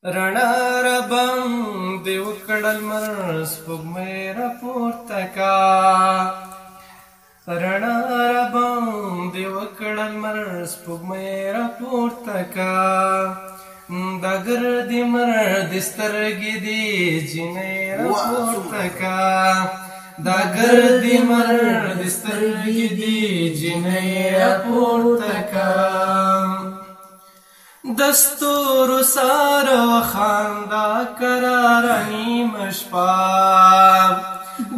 رڼا ربم دې وکړل مر سپوږمۍ راپورته کا رڼا ربم دې وکړل مر سپوږمۍ راپورته کا دا ګردې مر دې سترګې دې جینۍ راپورته کا دا ګردې مر دې سترګې دې جینۍ راپورته کا دستور سار و خاندا قرار نیمه شپه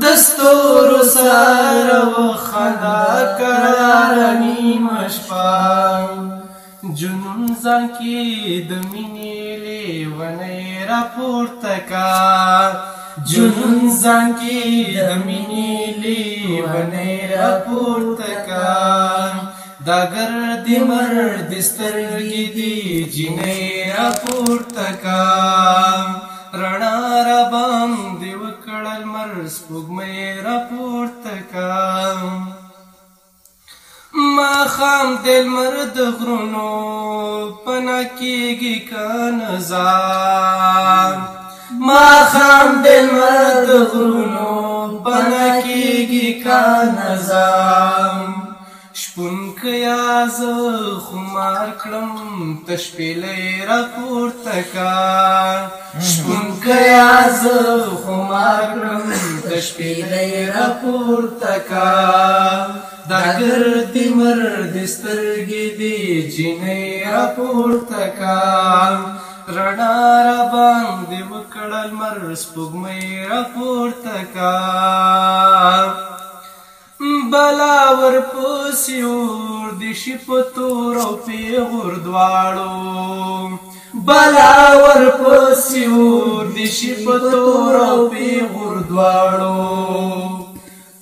دستور سار و خاندا قرار نیمه شپه جنون زانکی د مینې لیونۍ راپورته کا جنون زانکی د مینې لیونۍ راپورته کا دا ګردې مر دې سترګې دې جینۍ راپورته کا رڼا ربم دې وکړل مر سپوږمۍ راپورته کا ماښام د لمر د غرونو پناه کېږي که نظام ماښام د لمر د غرونو پناه کېږي که نظام شپون که یا زه خمار کړم تشپیلۍ راپورته کا شپون که یا زه خمار کړم تشپیلۍ راپورته کا دا ګردې مر دې سترګې دې جینۍ راپورته کا رڼا راباندې وکړل مر سپوږمۍ راپورته کا بلا ورپسې اور دې شي په تور او پیغور دواړو بلا ورپسې اور دې شي په تور او پیغور دواړو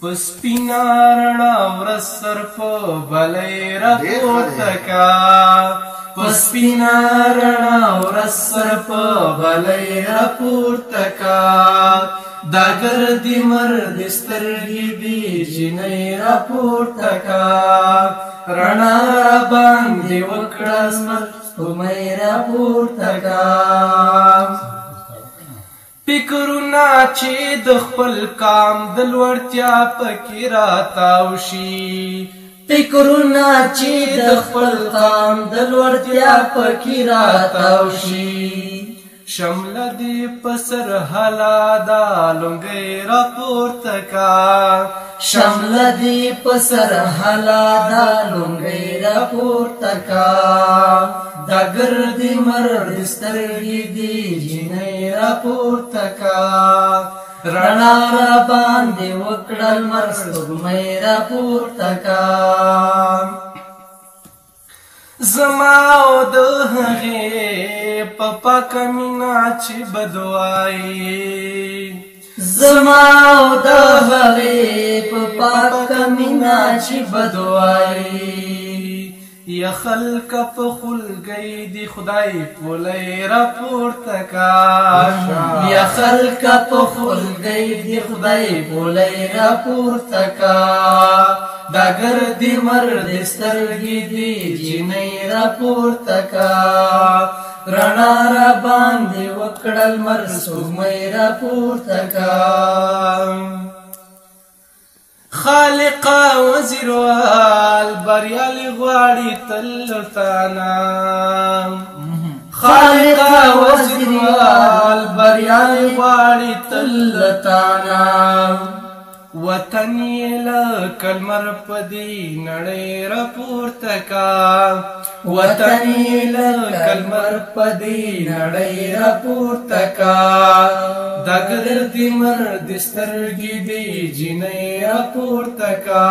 په سپینه رڼا ورځ سر په بلۍ راپورته کا په سپینه رڼا ورځ سر په بلۍ راپورته کا دا ګردې مر دې سترګې دې جینۍ راپورته کا رڼا راباندې وکړل مر سپوږمۍ راپورته کا فکرونه چې د خپل کام د لوړتیا پکې راتاو شي فکرونه چې د خپل کام د لوړتیا پکې راتاو شي شمله دې په سر هلا دا لونګۍ راپورته کا شمله دې په سر هلا دا لونګۍ راپورته کا دا ګردې مر دې سترګې دې جینۍ راپورته کا رڼا راباندې وکړل مر سپوږمۍ راپورته کا زما او د هغې په پاکه مینه چې بدوایي زما او د هغې په پاکه مینه چې بدوایي یا خلکه په خولګۍ دې خدای پولی راپورته کا یا خلکه په خولګۍ دې خدای پولی راپورته کا دا ګردې مر دې سترګې دې جینۍ راپورته کا رڼا راباندې وکړل مر سپوږمۍ راپورته کا خالقه وزیروال بریالي غواړي تل تانا خالقه وزیروال بریالي غواړي تل تانا وطن یې لکه لمر په دې نړۍ راپورته کا وطن یې لکه لمر په دې نړۍ راپورته کا دا ګردې مر دې سترګې دې جینۍ راپورته کا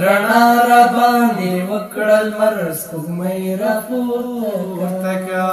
رڼا راباندې وکړل مر سپوږمۍ راپورته کا